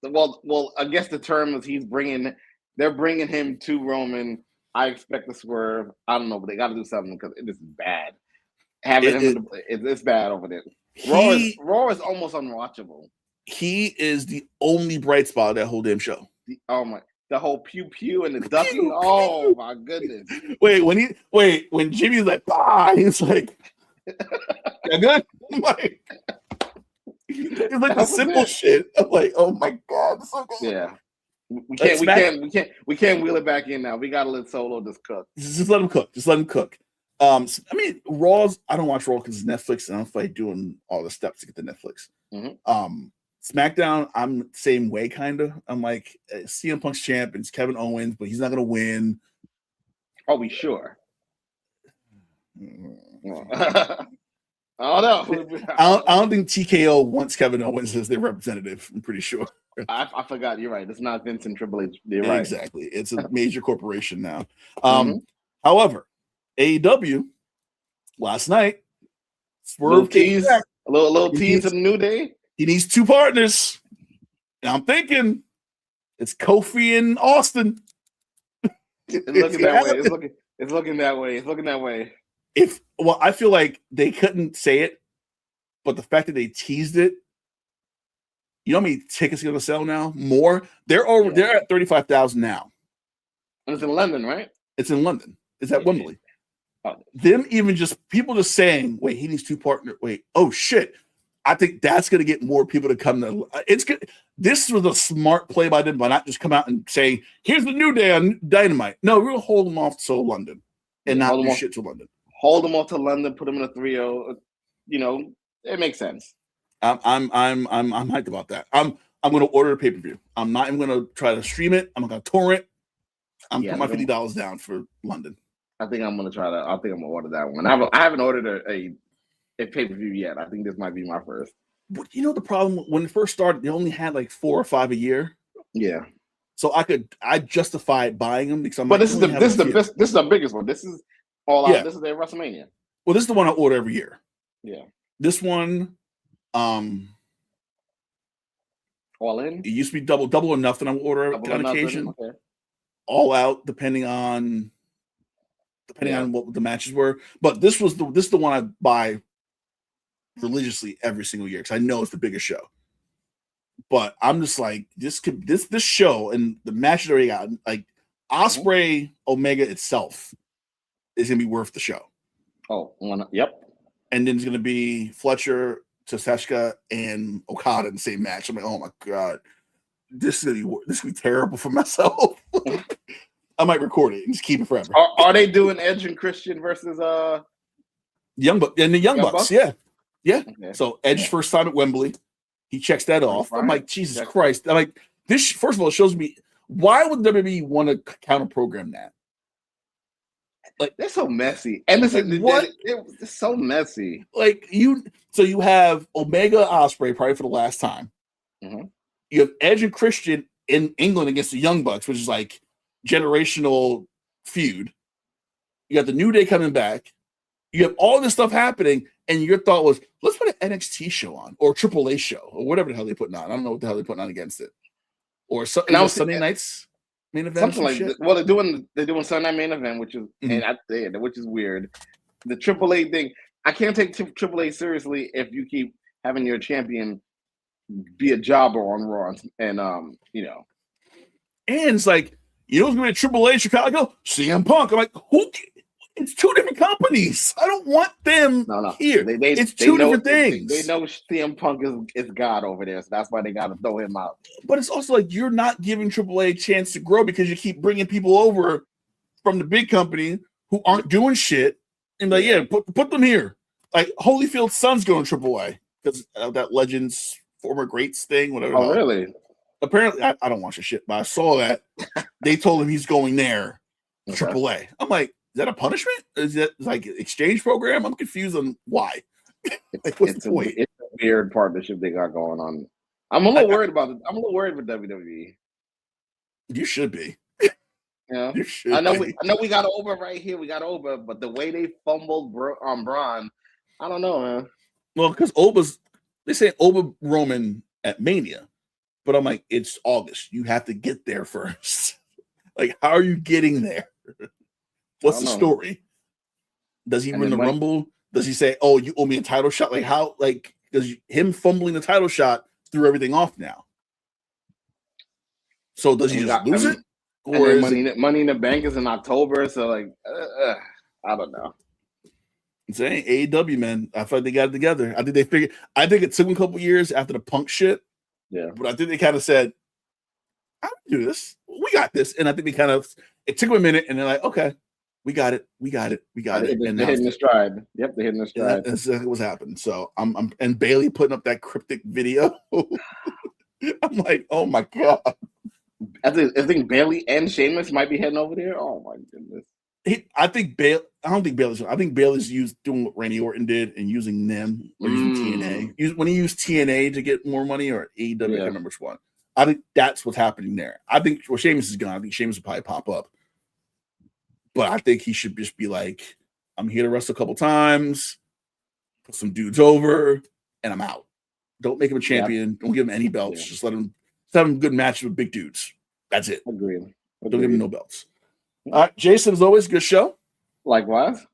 Well, I guess the term is they're bringing him to Roman. I expect the swerve. I don't know, but they got to do something because it is bad. It's bad over there. Raw is almost unwatchable. He is the only bright spot of that whole damn show. The whole pew pew and the ducking. Oh my goodness! When Jimmy's like, bah, he's like, "You good?" I'm like, it's like the simple shit. I'm like, oh my god, it's so good. Yeah, we can't wheel it back in now. We gotta let Solo just cook. Just let him cook. Raw's. I don't watch Raw because it's Netflix, and I don't feel like doing all the steps to get to Netflix. SmackDown, I'm the same way, kind of. I'm like, CM Punk's champ, and it's Kevin Owens, but he's not gonna win. Are we sure? I don't know. I don't think TKO wants Kevin Owens as their representative. I'm pretty sure. I forgot. You're right. It's not Vince and Triple H. You're right. Exactly. It's a major corporation now. Mhm. However, AEW last night, Little Swerve came tease, back. a little tease of the New Day. He needs 2 partners. And I'm thinking it's Kofi and Austin. It's looking that way. It's looking that way. It's looking that way. I feel like they couldn't say it, but the fact that they teased it, you know how many tickets are going to sell now? More. They're at 35,000 now. And it's in London, right? It's in London. It's at Wembley. Oh. Them even just people just saying, wait, he needs 2 partners. Wait, oh shit. I think that's going to get more people to come to. It's good. This was a smart play by them by not just come out and say, here's the New Day on Dynamite. No, we're going to hold them off to London and not do shit to London. Hold them off to London, put them in a 3-0. You know, it makes sense. I'm hyped about that. I'm going to order a pay-per-view. I'm not even going to try to stream it. I'm going to torrent. I'm putting my $50 down for London. I think I'm going to try that. I think I'm going to order that one. I haven't ordered a pay-per-view yet. I think this might be my first. But you know the problem when it first started, they only had like 4 or 5 a year. Yeah. So I justify buying them because I'm. But like, this is the biggest one. This is all out. This is their WrestleMania. Well, this is the one I order every year. Yeah. This one, all in. It used to be double or nothing. I would order on occasion. Okay. All out, depending on what the matches were. But this is the one I buy religiously every single year because I know it's the biggest show. But I'm just like this show and the matches already got like Ospreay Omega itself is gonna be worth the show. Yep. And then it's gonna be Fletcher, Taseshka, and Okada in the same match. I'm like, oh my god, this is gonna be terrible for myself. I might record it and just keep it forever. Are they doing Edge and Christian versus Young Bucks? Yeah. Okay. So Edge's first time at Wembley, he checks that off. I'm like, Jesus Christ! I'm like, this. First of all, it shows me why would WWE want to counter program that? Like they're so messy, and it's so messy. Like you have Omega Ospreay probably for the last time. Mm-hmm. You have Edge and Christian in England against the Young Bucks, which is like generational feud. You got the New Day coming back. You have all this stuff happening, and your thought was, let's put an NXT show on, or a AAA show, or whatever the hell they're putting on. I don't know what the hell they're putting on against it. Or Sunday nights main event. Something like that. Well, they're doing Sunday night main event, which is which is weird. The AAA thing, I can't take AAA seriously if you keep having your champion be a jobber on Raw, and And it's like, who's going to be AAA Chicago? CM Punk. I'm like, who? It's 2 different companies. I don't want them here. It's 2 different things. They know CM Punk is God over there, so that's why they got to throw him out. But it's also like you're not giving AAA a chance to grow because you keep bringing people over from the big company who aren't doing shit. And like, put them here. Like Holyfield's son's going AAA because of that Legends former greats thing, whatever. Oh, really? Apparently, I don't watch the shit, but I saw that they told him he's going there, AAA. I'm like, is that a punishment? Is that like an exchange program? I'm confused on why. Like, what's the point? It's a weird partnership they got going on. I'm a little worried about it. I'm a little worried for WWE. You should be. Yeah, you should. I know we got over right here. We got over, but the way they fumbled on Braun, I don't know, man. Well, because they say Oba Roman at Mania, but I'm like, it's August. You have to get there first. Like, how are you getting there? What's the story? Does he win the Rumble? Does he say, "Oh, you owe me a title shot"? Like how? Like does him fumbling the title shot threw everything off now? So does he just lose it? Or is Money in the Bank is in October? So like, I don't know. I'm saying AEW, man. I thought they got it together. I think they figured. I think it took them a couple years after the Punk shit. Yeah, but I think they kind of said, "I can do this. We got this." And I think they it took them a minute, and they're like, "Okay." we got it. And they're hitting the stride. Yep, they're hitting the stride. That's exactly what's happened. So I'm and Bailey putting up that cryptic video. I'm like, oh my God. I think Bailey and Sheamus might be heading over there. Oh my goodness. I think Bailey's doing what Randy Orton did and using them or using TNA. When he used TNA to get more money or AEW, I can't remember which one. I think that's what's happening there. I think Sheamus is gone. I think Sheamus will probably pop up. But I think he should just be like, I'm here to wrestle a couple times, put some dudes over, and I'm out. Don't make him a champion. Yep. Don't give him any belts. Yeah. Just have him good matches with big dudes. That's it. Agreed. Don't give him no belts. All right, Jason, as always, good show. Likewise.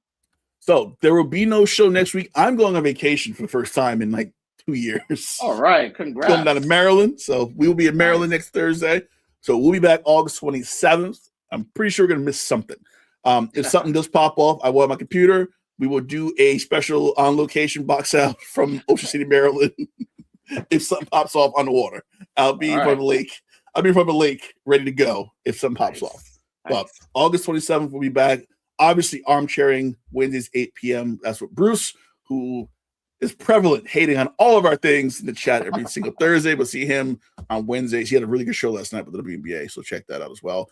So there will be no show next week. I'm going on vacation for the first time in like 2 years. All right, congrats. Going down to Maryland. So we will be in Maryland next Thursday. So we'll be back August 27th. I'm pretty sure we're going to miss something. If something does pop off, I will have my computer. We will do a special on location box out from Ocean City, Maryland. If something pops off on the water, I'll be in front of the lake. I'll be in front of the lake ready to go if something pops off. But August 27th, we'll be back. Obviously, armchairing Wednesdays, 8 p.m. That's what Bruce, who is prevalent hating on all of our things in the chat every single Thursday, but see him on Wednesdays. He had a really good show last night with the WNBA, so check that out as well.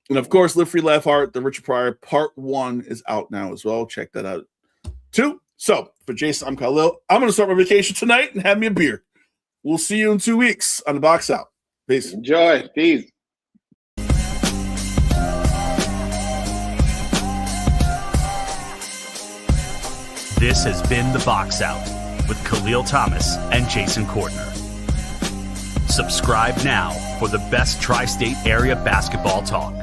And of course, Live Free, Laugh Hard, the Richard Pryor Part 1 is out now as well. Check that out too. So for Jason, I'm Kahlil. I'm going to start my vacation tonight and have me a beer. We'll see you in 2 weeks on the Box Out. Peace. Enjoy. Peace. This has been The Box Out with Kahlil Thomas and Jason Kushner. Subscribe now for the best tri-state area basketball talk.